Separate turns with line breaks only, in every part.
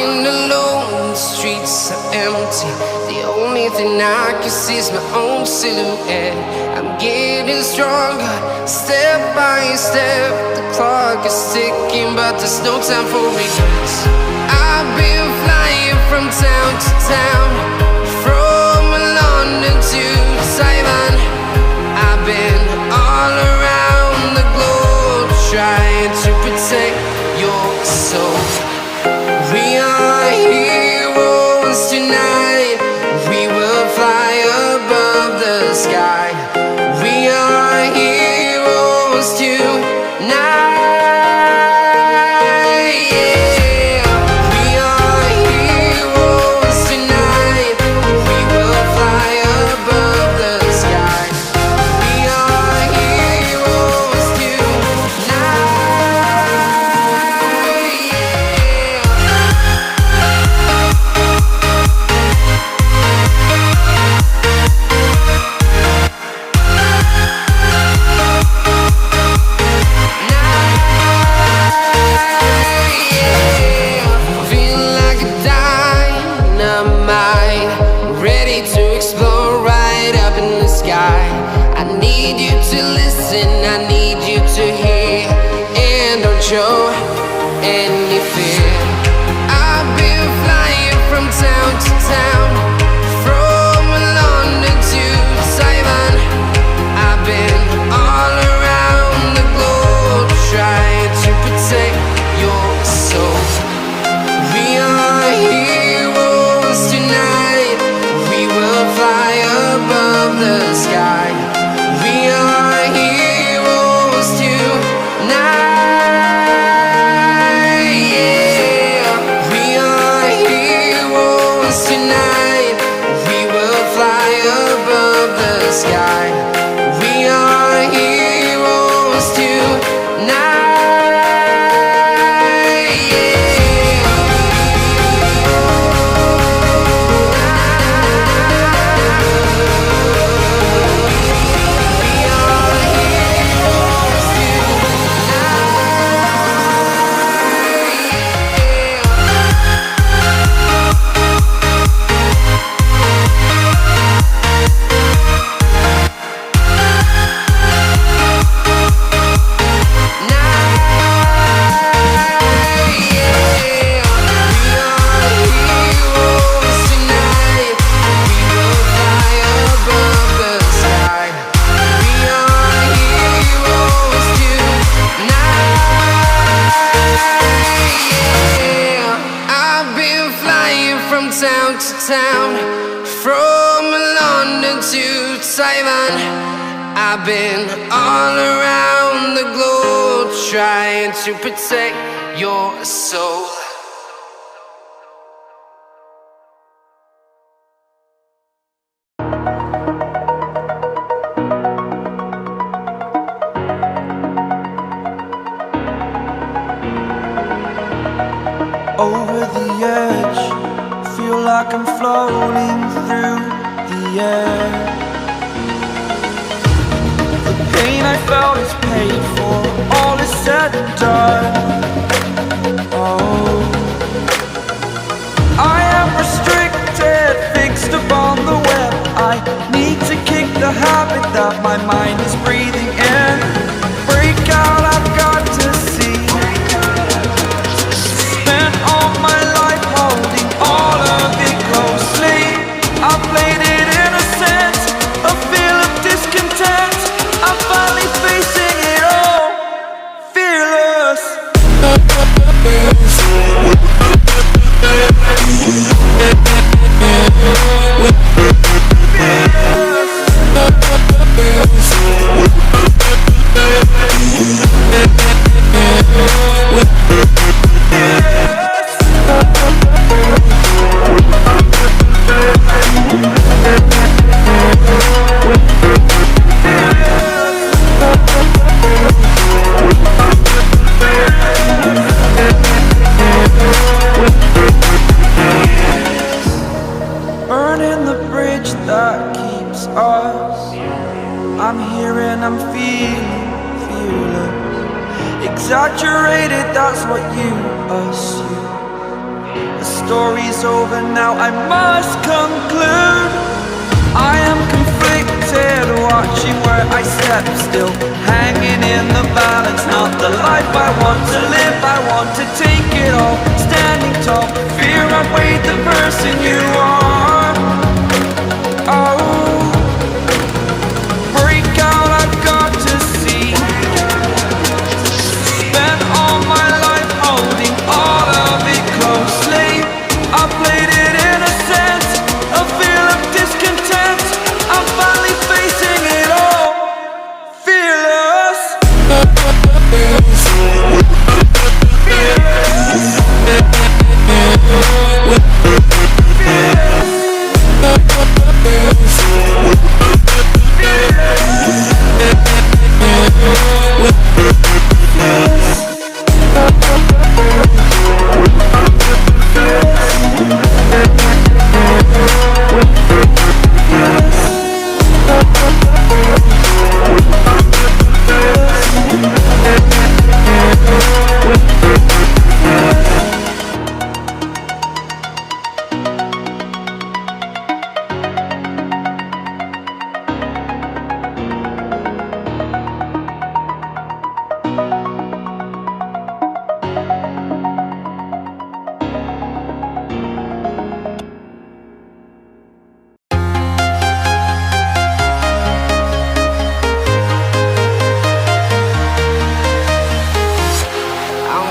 Walking alone, the streets are empty. The only thing I can see is my own silhouette. I'm getting stronger, step by step. The clock is ticking, but there's no time for regrets. I've been flying from town to town, from London to Taiwan. I've been all around the globe, trying to protect your soul. We are heroes tonight. We will fly above the sky. We are heroes tonight. Yeah. We are heroes tonight. We will fly above the sky. We are heroes tonight. I need you to hear, and don't show any fear. I've been flying from town to town, from London to Taiwan. I've been all around the globe, trying to protect your soul. We are heroes tonight. We will fly above the sky. We are heroes tonight. Yeah. We are heroes tonight. We will fly above the sky. We are heroes tonight. Town to town, from London to Taiwan. I've been all around the globe, trying to protect your soul.
Over the edge, feel like I'm floating through the air. The pain I felt is paid for, all is said and done. Oh, I am restricted, fixed upon the web. I need to kick the habit that my mind is breathing in. Break out, I've got to see. Spent all my life holding all of it closely. I played it innocent, a feel of discontent. I'm finally facing it all, fearless. Burning the bridge that keeps us. I'm here and I'm feeling fearless. Exaggerated, that's what you assume. story's over now, I must conclude. I am conflicted, watching where I step still, hanging in the balance. Not the life I want to live, I want to take it all. Standing tall, fear I've weighed the person you are. Oh, break out, I've got to see. Spent all my life holding all of it closely. I played it innocent, a feel of discontent. I'm finally facing it all, fearless.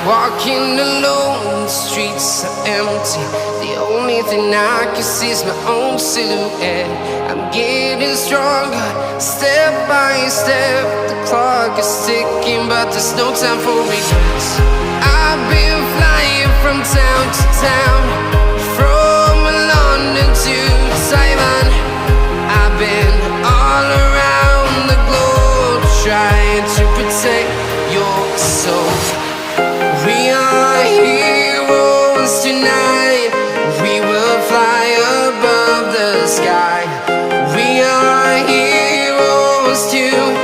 Walking alone, the streets are empty. The only thing I can see is my own silhouette. I'm getting stronger, step by step. The clock is ticking, but there's no time for regrets. I've been flying from town to town, from London to Taiwan. I've been all around the globe, trying to protect your soul. We are heroes tonight. We will fly above the sky. We are heroes tonight.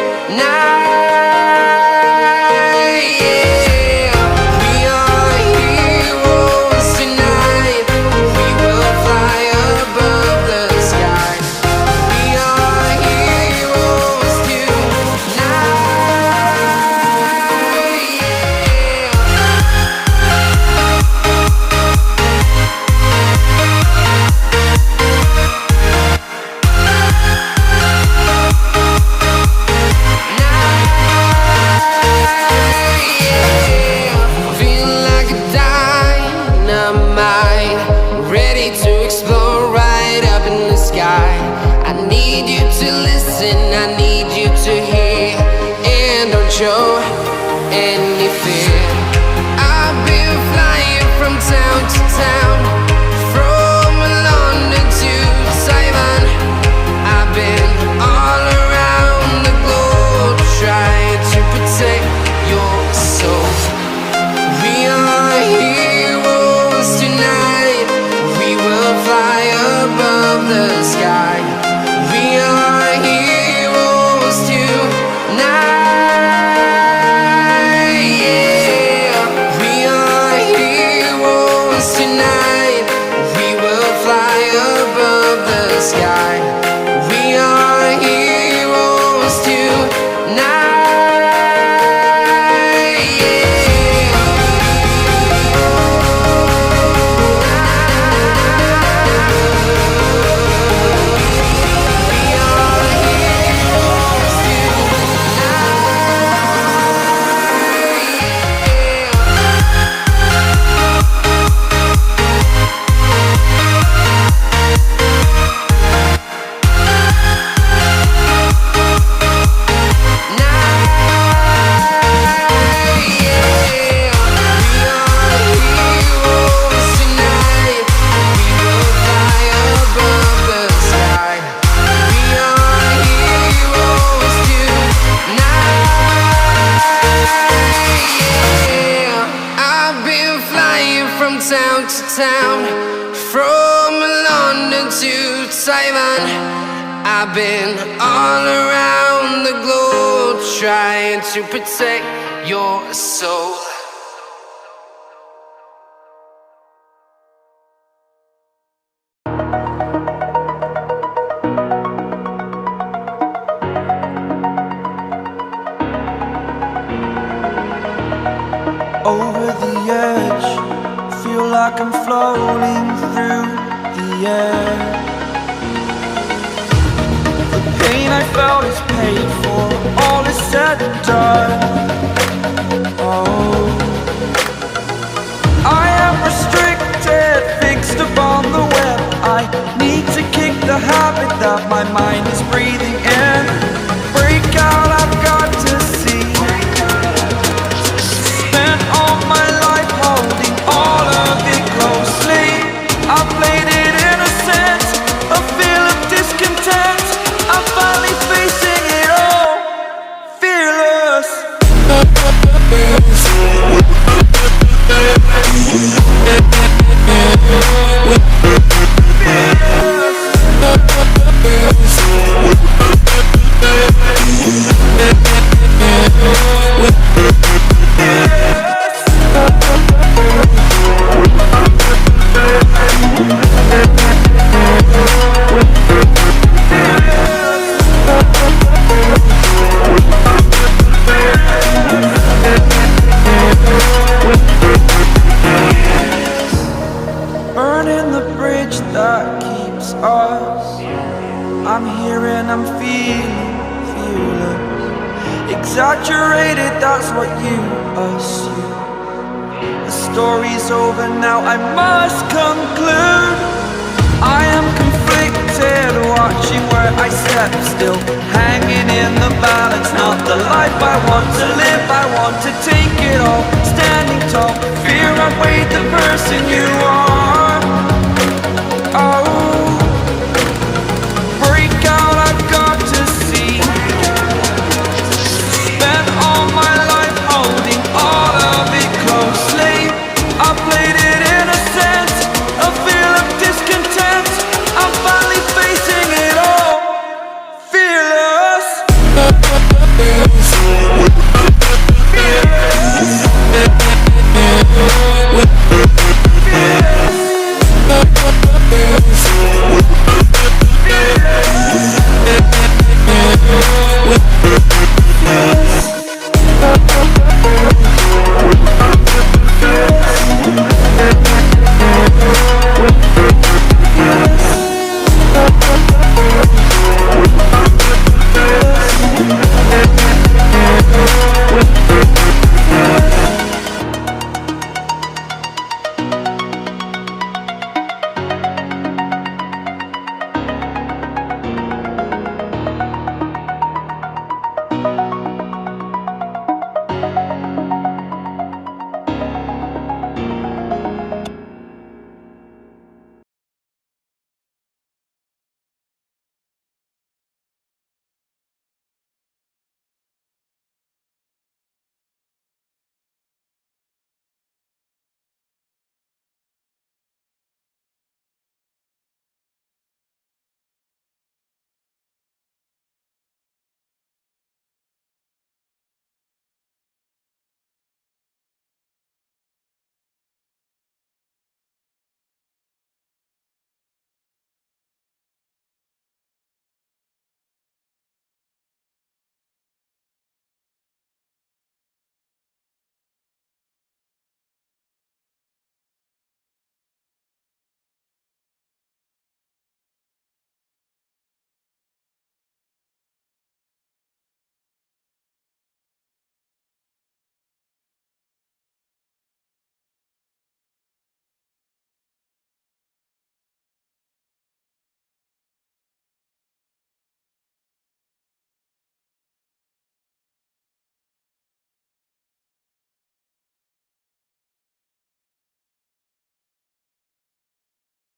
Yeah. We are heroes tonight. We will fly above the sky. We are heroes tonight. Show any fear. I've been flying from town to town, from London to Taiwan. I've been all around the globe, trying to protect your soul. We are heroes tonight. We will fly above the sky. We are heroes tonight. Sky. We are heroes tonight. Yeah. We are heroes town to town, from London to Taiwan. I've been all around the globe, trying to protect your soul.
edge. Feel like I'm floating through the air. The pain I felt is paid for, all is said and done. Oh, I am restricted, fixed upon the web. I need to kick the habit that my mind is breathing in. Break out, I've got to see. Spent all my life holding all of it closely. I played it innocent, a feel of discontent. I'm finally facing it all, fearless. Burning the bridge that keeps us. I'm here and I'm feeling fearless. Exaggerated, that's what you assume. The story's over now, I must conclude. I am conflicted, watching where I step still, hanging in the balance. Not the life I want to live, I want to take it all. Standing tall, fear I've weighed the person you are.